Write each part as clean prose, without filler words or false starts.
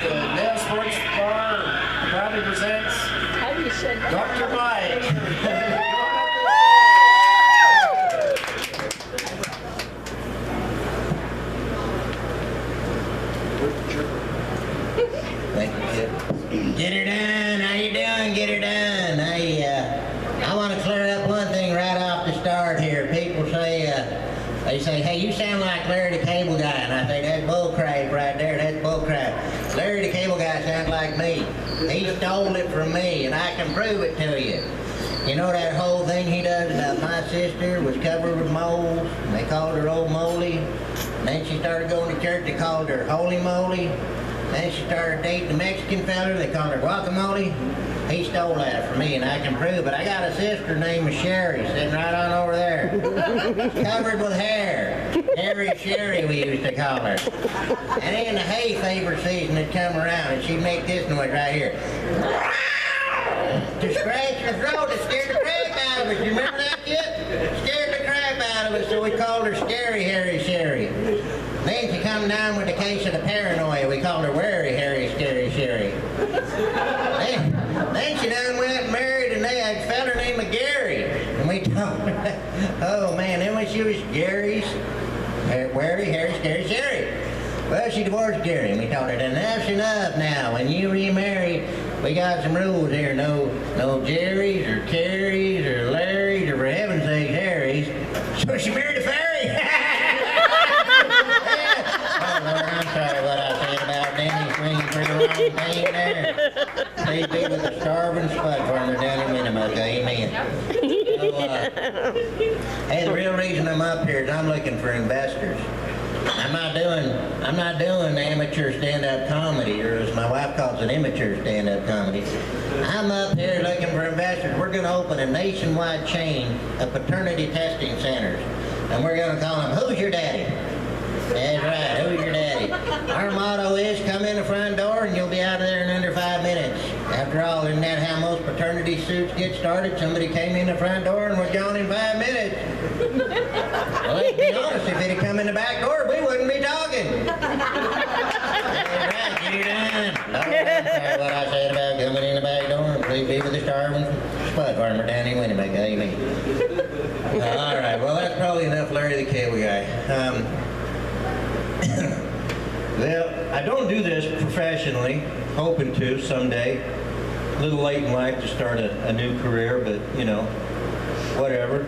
the Nail Sports Bar proudly presents Dr. Mike. Thank you, kid. Get her done. How you doing? Get her done. I want to clear up one thing right off the start here. People say, they say, hey, you sound like Larry the Cable Guy. And I say, that's bullcrap right there. That's bullcrap. Larry the Cable Guy sounds like me. He stole it from me, and I can prove it to you. You know that whole thing he does about my sister was covered with moles, and they called her Old Moly. And then she started going to church, they called her Holy Moly. Then she started dating a Mexican fella, they called her Guacamole. He stole that from me, and I can prove it. I got a sister named Sherry sitting right on over there, covered with hair. Hairy Sherry, we used to call her. And then the hay fever season would come around, and she'd make this noise right here. To scratch her throat, it scared the crap out of her. You remember that yet? Scared the crap out of us, so we called her Scary Harry Sherry. Then she come down with the case of the paranoia. We called her Wary Harry Scary Sherry. Then she done went and married a fella named Gary. And we told her, oh man, then when she was Gary's, Wary Harry Scary Sherry. Well, she divorced Gary, and we told her, enough's enough now. When you remarry, we got some rules here. No Jerrys or Carries or Larrys or, for heaven's sake, Harrys. So she married a fairy. Oh, Lord, I'm sorry what I said about Denny swinging through the wrong thing there. These people are starving spud farmer down in Winnemucca. Amen. So, hey, the real reason I'm up here is I'm looking for investors. I'm not doing amateur stand-up comedy, or as my wife calls it, immature stand-up comedy. I'm up here looking for investors. We're going to open a nationwide chain of paternity testing centers, and we're going to call them, Who's Your Daddy? That's right, who's your daddy? Our motto is, come in the front door and you'll be out of there in under 5 minutes. After all, isn't that how most paternity suits get started? Somebody came in the front door and was gone in 5 minutes. Well, let's be honest, if it had come in the back door, we wouldn't be talking. That's right, you're done. Lord, I'm sorry what I said about coming in the back door, and please be with the starving spud farmer down in Winnemucca. Amen. All right, well, that's probably enough Larry the Cable Guy. Well, I don't do this professionally, hoping to someday. A little late in life to start a new career, but you know, whatever.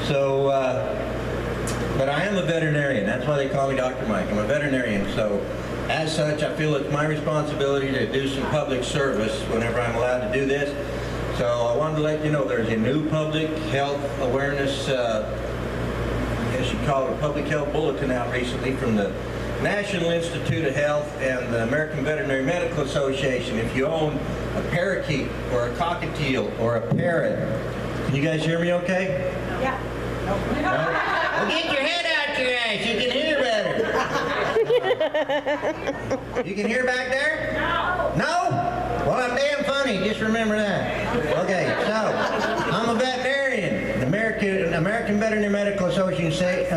So, but I am a veterinarian. That's why they call me Dr. Mike. I'm a veterinarian. So, as such, I feel it's my responsibility to do some public service whenever I'm allowed to do this. So I wanted to let you know there's a new public health awareness, I guess you'd call it a public health bulletin out recently from the National Institute of Health and the American Veterinary Medical Association. If you own a parakeet or a cockatiel or a parrot, can you guys hear me okay? Yeah. No? Well, get your head out your ass. You can hear better. You can hear back there? No. No? Well, I'm damn funny. Just remember that. Okay, so I'm a veterinarian. The American Veterinary Medical Association said,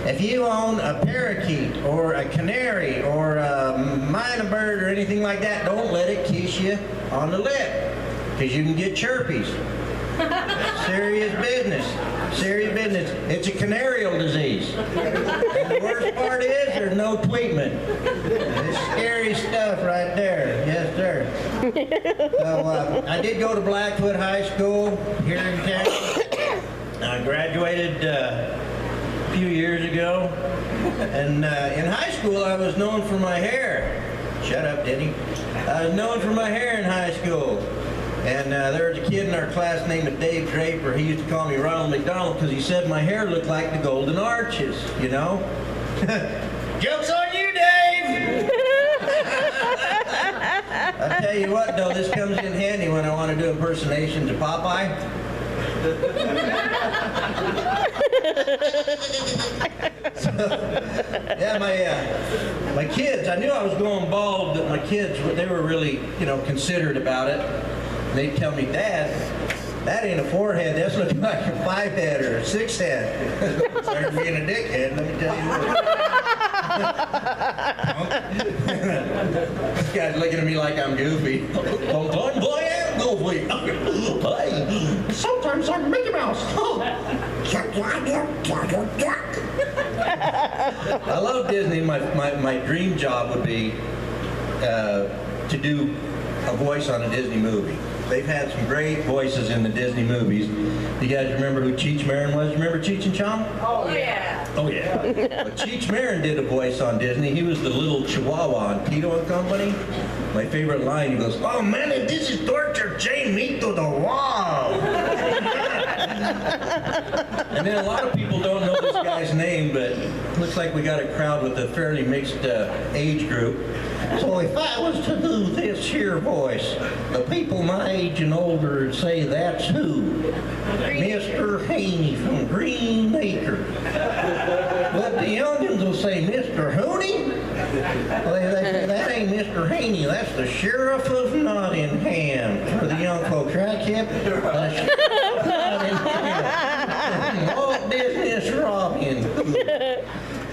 if you own a parakeet or a canary or a minor bird or anything like that, don't let it kiss you on the lip, because you can get chirpies. Serious business. Serious business. It's a canarial disease. And the worst part is there's no treatment. It's scary stuff right there. Yes, sir. So I did go to Blackfoot High School here in town. I graduated a few years ago. And in high school I was known for my hair. Shut up, Denny. I was known for my hair in high school. And there was a kid in our class named Dave Draper. He used to call me Ronald McDonald because he said my hair looked like the Golden Arches, you know? Joke's on you, Dave! I tell you what, though, this comes in handy when I want to do impersonations of Popeye. So, yeah, my kids, I knew I was going bald, but my kids, they were really, you know, considerate about it. They'd tell me, Dad, that ain't a forehead, that's looking like a 5-head or a 6-head. Started being a dickhead, let me tell you what. This guy's looking at me like I'm goofy. Sometimes I am goofy. Hey, sometimes I'm Mickey Mouse. I love Disney. My dream job would be to do a voice on a Disney movie. They've had some great voices in the Disney movies. You guys remember who Cheech Marin was? Remember Cheech and Chong? Oh, yeah. Oh, yeah. Well, Cheech Marin did a voice on Disney. He was the little chihuahua on Tito and Company. My favorite line, he goes, "Oh, man, if this is torture, chain me to the wall." And then a lot of people don't know this guy's name, but it looks like we got a crowd with a fairly mixed age group. So if I was to do this here voice, the people my age and older would say, "That's who? Mr. Haney from Green Acre." But the youngins will say, "Mr. Hooney?" Well, they say, "That ain't Mr. Haney, that's the Sheriff of Nottingham." For the young folks, right, Kip? The Sheriff of Nottingham. Walt Disney's Robin.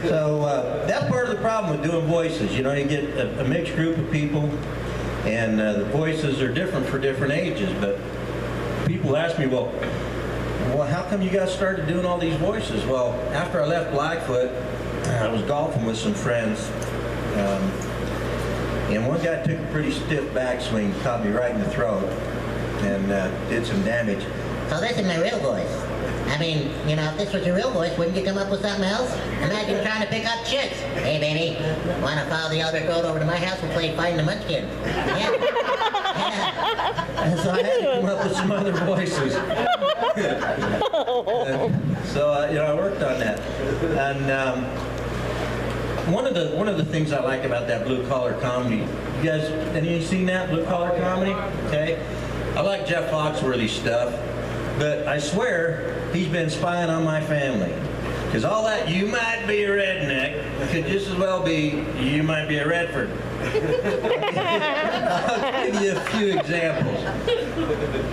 So that's part of the problem with doing voices. You know, you get a mixed group of people, and the voices are different for different ages. But people ask me, well, how come you guys started doing all these voices? Well, after I left Blackfoot, I was golfing with some friends, and one guy took a pretty stiff backswing, caught me right in the throat, and did some damage. So this is my real voice. I mean, you know, if this was your real voice, wouldn't you come up with something else? Imagine trying to pick up chicks. "Hey, baby, want to follow the Albert Gold over to my house and play Find the Munchkin?" Yeah. And so I had to come up with some other voices. So, you know, I worked on that. And one of the things I like about that blue collar comedy, you guys, any of you seen that blue collar comedy? Okay. I like Jeff Foxworthy's stuff, but I swear he's been spying on my family. Because all that, "you might be a redneck," could just as well be, "you might be a Redford." I'll give you a few examples.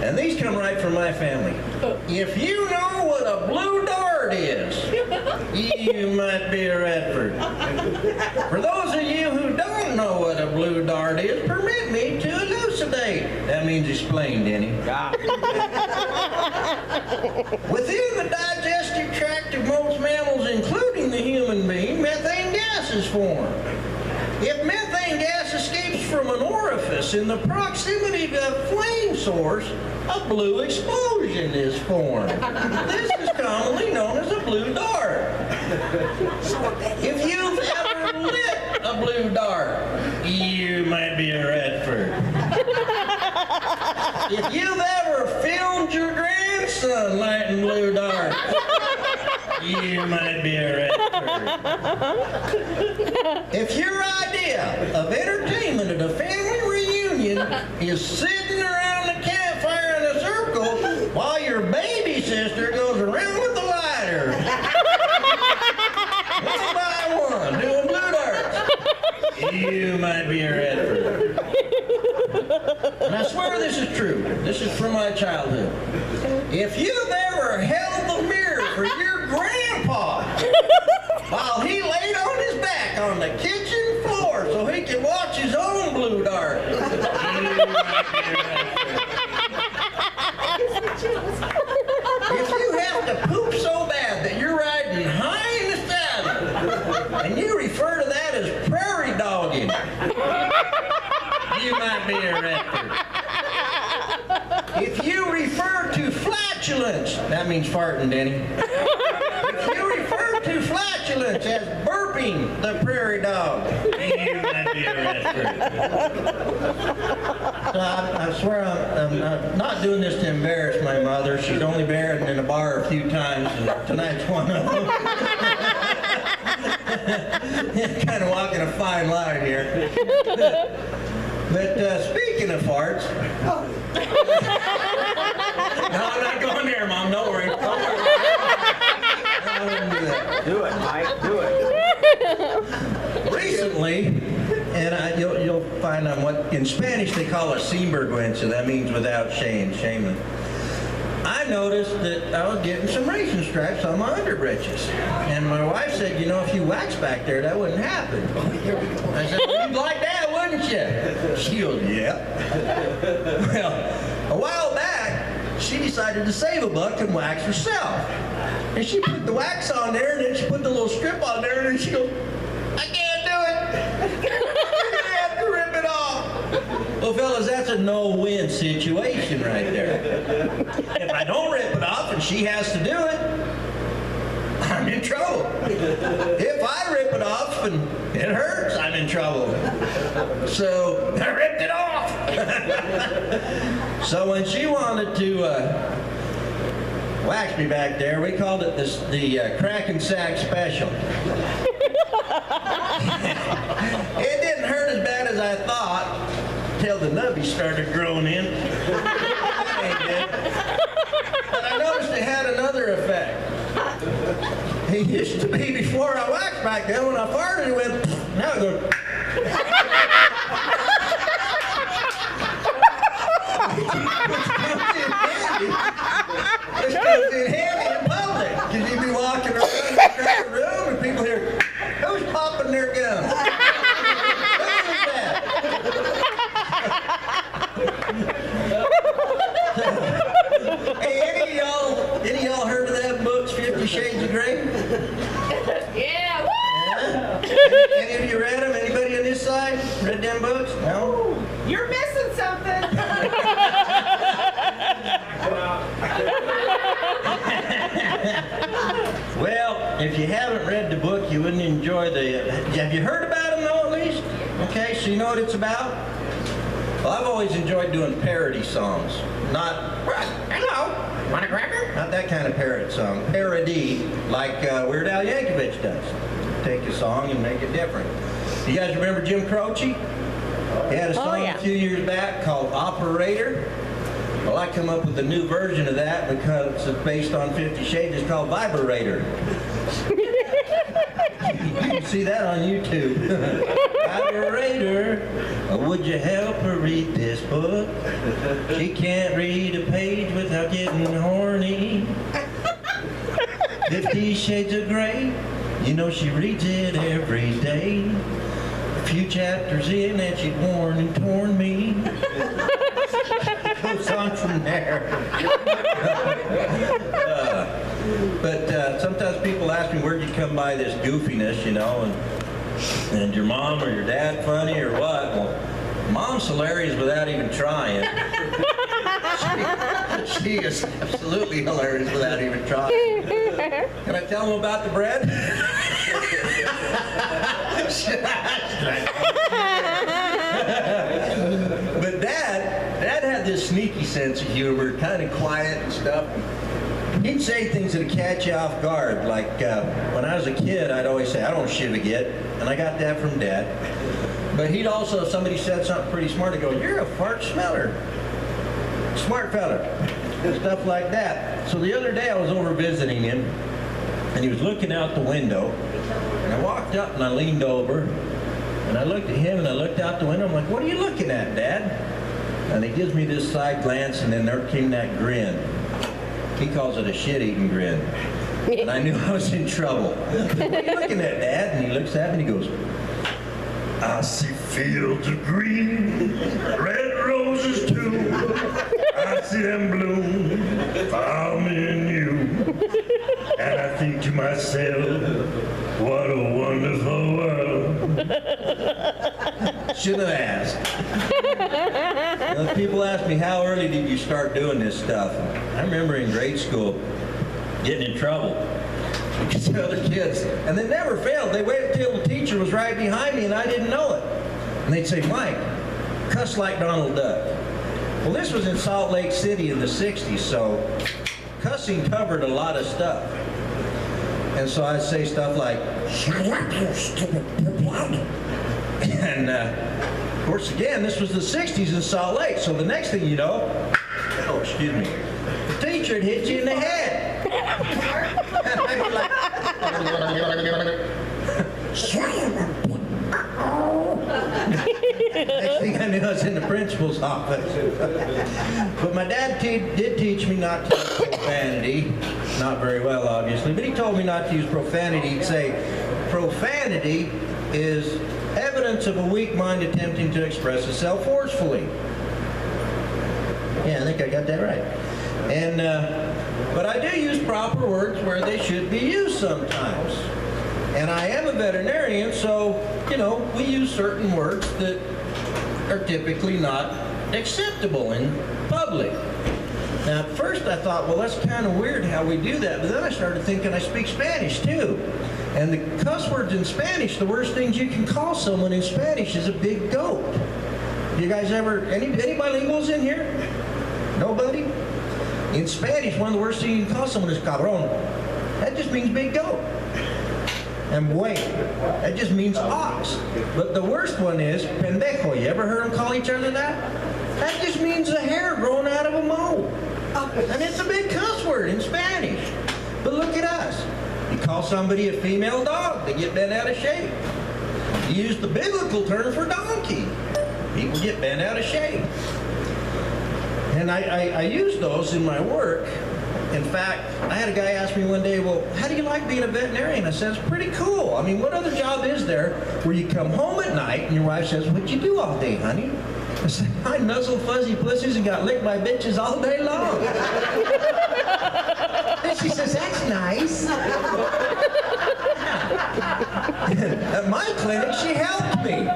And these come right from my family. "If you know what a blue dart is, you might be a Redford. For those of you who don't know what a blue dart is, permit me to elucidate." That means explain, Denny. "Within the digestive tract of most mammals, including the human being, methane gas is formed. If methane gas escapes from an orifice in the proximity of a flame source, a blue explosion is formed. This is commonly known as a blue dart. If you've ever lit a blue dart, you might be a Redford. If you've ever filmed your grandson lighting blue darts, you might be a Redford. If your idea of entertainment at a family reunion is sitting around the campfire in a circle while your baby sister goes around with a lighter, one by one, doing blue darts, you might be a Redford. And I swear this is true. This is from my childhood. If you've ever held the mirror for your grandpa while he laid on his back on the kitchen floor so he could watch his own blue dart, you might be a Redford. If you have to poop so bad that you're riding high in the saddle and you refer to that as prairie dogging, you might be a Redford. If you refer to flatulence, that means farting, Denny. If you refer to flatulence as burping the prairie dog, you might be a Redford. So I swear I'm not doing this to embarrass my mother. She's only been in a bar a few times, and tonight's one of them. Kind of walking a fine line here. But speaking of farts, no, I'm not going there, Mom. Don't worry. Don't worry. I wouldn't do that. Do it, Mike. Do it. Recently, and you'll find what in Spanish they call a sinvergüenza. That means without shame, shameless. I I noticed that I was getting some racing stripes on my underbreeches. And my wife said, you know, if you wax back there, that wouldn't happen. I said, well, you'd like that, wouldn't you? She goes, yeah. Well, a while back, she decided to save a buck and wax herself. And she put the wax on there, and then she put the little strip on there, and then she goes, I can't do it. I have to rip it off. Well, fellas, that's a no-win situation right there. If I don't rip it off and she has to do it, I'm in trouble. If I rip it off and it hurts, I'm in trouble. So I ripped it off. So when she wanted to wax me back there, we called it the crack and sack special. It didn't hurt as bad as I thought until the nubby started growing in. But I noticed it had another effect. It used to be before I waxed back then, when I farted, it went, now it goes. This comes in handy in public, because you'd be walking around the room and people hear, who's popping their gum? Who is that? Hey, any of y'all heard of that book, 50 Shades of Grey? Yeah, woo! Any of you read them? Anybody on this side read them books? No? You're missing something. Well, if you haven't read the book, you wouldn't enjoy have you heard about them though, at least? Okay, so you know what it's about? Well, I've always enjoyed doing parody songs. Not, hello, want a cracker? Not that kind of parody song. Parody, like Weird Al Yankovic does. Take a song and make it different. You guys remember Jim Croce? He had a song a few years back called Operator. Well, I come up with a new version of that because it's based on 50 Shades. It's called Vibrator. You can see that on YouTube. Vibrator, would you help her read this book? She can't read a page without getting horny. 50 Shades of Grey, you know she reads it every day. A few chapters in and she'd worn and torn me. Goes on from there. But sometimes people ask me, where'd you come by this goofiness, you know, and your mom or your dad funny or what? Well, mom's hilarious without even trying. She is absolutely hilarious without even trying. Can I tell them about the bread? But Dad had this sneaky sense of humor, kind of quiet and stuff. He'd say things that'd catch you off guard. Like when I was a kid, I'd always say, I don't shit a git. And I got that from Dad. But he'd also, if somebody said something pretty smart, he'd go, you're a fart smeller. Smart fella. Stuff like that. So the other day I was over visiting him, and he was looking out the window. And I walked up and I leaned over, and I looked at him and I looked out the window. I'm like, what are you looking at, Dad? And he gives me this side glance, and then there came that grin. He calls it a shit-eating grin. And I knew I was in trouble. What are you looking at, Dad? And he looks at me and he goes, I see fields of green, red roses too. I see them bloom, found me in you. And I think to myself, what a wonderful world. Shouldn't have asked. People ask me, how early did you start doing this stuff? I remember in grade school getting in trouble because the other kids, and they never failed. They waited till the teacher was right behind me and I didn't know it. And they'd say, Mike, cuss like Donald Duck. Well, this was in Salt Lake City in the 60s, so cussing covered a lot of stuff. And so I'd say stuff like, shut up, you stupid poopy. And of course, again, this was the 60s in Salt Lake, so the next thing you know, oh, excuse me, the teacher would hit you in the head. And I'd be like, shut up. Next thing I knew, I was in the principal's office. But my dad did teach me not to use profanity. Not very well, obviously, but he told me not to use profanity. He'd say, profanity is evidence of a weak mind attempting to express itself forcefully. Yeah, I think I got that right. And, but I do use proper words where they should be used sometimes. And I am a veterinarian, so, you know, we use certain words that are typically not acceptable in public. Now, at first I thought, well, that's kind of weird how we do that. But then I started thinking I speak Spanish, too. And the cuss words in Spanish, the worst things you can call someone in Spanish is a big goat. You guys ever, any bilinguals in here? Nobody? In Spanish, one of the worst things you can call someone is cabrón. That just means big goat. And buey, that just means ox. But the worst one is pendejo. You ever heard them call each other that? That just means a hair growing out of a mole. And it's a big cuss word in Spanish. But look at us. You call somebody a female dog, they get bent out of shape. You use the biblical term for donkey. People get bent out of shape. And I use those in my work. In fact, I had a guy ask me one day, well, how do you like being a veterinarian? I said, it's pretty cool. I mean, what other job is there where you come home at night and your wife says, what'd you do all day, honey? I said, I nuzzled fuzzy pussies and got licked by bitches all day long. And she says, that's nice. At my clinic, she helped me.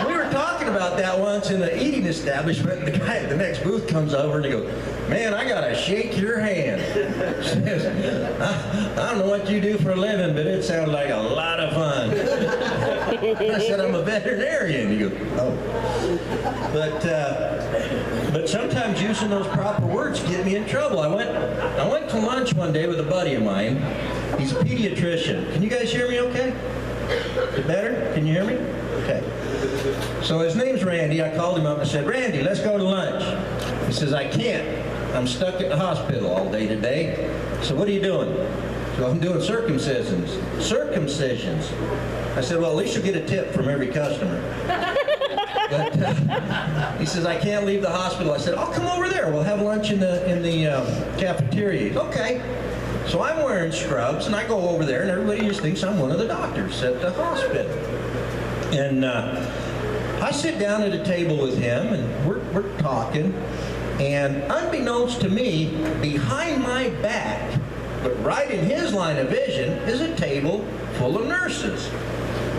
We were talking about that once in an eating establishment, and the guy at the next booth comes over and he goes, man, I gotta shake your hand. Says, I don't know what you do for a living, but it sounds like a lot of fun. I said, I'm a veterinarian. He goes, oh. But sometimes using those proper words get me in trouble. I went to lunch one day with a buddy of mine. He's a pediatrician. Can you guys hear me okay? Is it better? Can you hear me? Okay. So his name's Randy. I called him up and said, Randy, let's go to lunch. He says, I can't. I'm stuck at the hospital all day today. So what are you doing? So I'm doing circumcisions. Circumcisions. I said, well, at least you'll get a tip from every customer. But he says, I can't leave the hospital. I said, I'll come over there. We'll have lunch in the cafeteria. Okay. So I'm wearing scrubs, and I go over there, and everybody just thinks I'm one of the doctors at the hospital. And I sit down at a table with him, and we're talking. And unbeknownst to me, behind my back, but right in his line of vision, is a table full of nurses.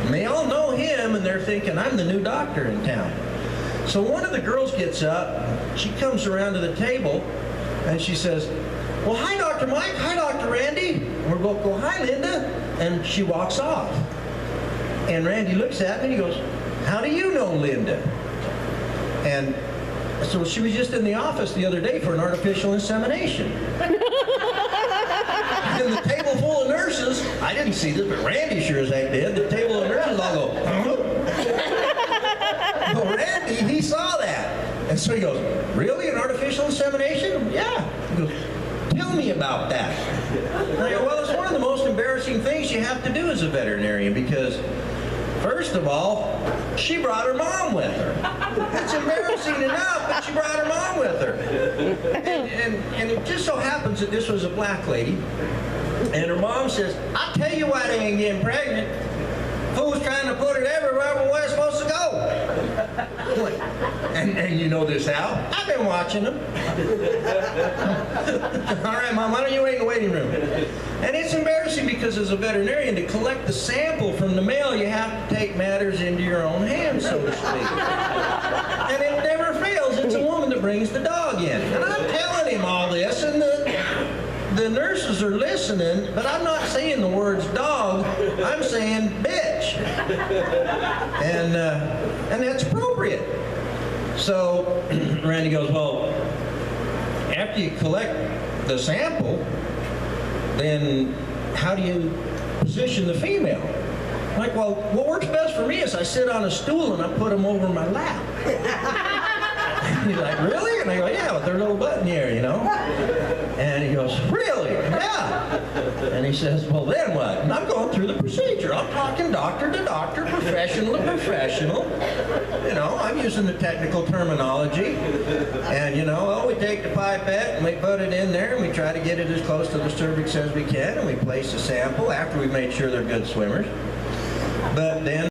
And they all know him, and they're thinking, I'm the new doctor in town. So one of the girls gets up, she comes around to the table, and she says, well, hi, Dr. Mike. Hi, Dr. Randy. And we're both go, hi, Linda. And she walks off. And Randy looks at me, and he goes, how do you know Linda? And so she was just in the office the other day for an artificial insemination. And the table full of nurses, I didn't see this, but Randy sure as heck did. The table of nurses all go, well, Randy, he saw that. And so he goes, really, an artificial insemination? Yeah. He goes, tell me about that. And I go, well, it's one of the most embarrassing things you have to do as a veterinarian because, first of all, she brought her mom with her. It's embarrassing enough, but she brought her mom with her. And it just so happens that this was a black lady, and her mom says, I'll tell you why they ain't getting pregnant. Fool's trying to put it everywhere but where it's supposed to go. And you know this, Al? I've been watching them. All right, Mom, why don't you wait in the waiting room? And it's embarrassing because as a veterinarian, to collect the sample from the male, you have to take matters into your own hands, so to speak. And it never fails. It's a woman that brings the dog in. And I'm telling him all this, and the nurses are listening, but I'm not saying the words dog, I'm saying bitch. And that's appropriate. So Randy goes, well, after you collect the sample, then how do you position the female? I'm like, well, what works best for me is I sit on a stool and I put them over my lap. He's like, really? And I go, yeah, with their little button here, you know? And he goes, really? Yeah. And he says, well, then what? And I'm going through the procedure. I'm talking doctor to doctor, professional to professional. You know, I'm using the technical terminology. And, you know, well, we take the pipette and we put it in there and we try to get it as close to the cervix as we can and we place a sample after we've made sure they're good swimmers. But then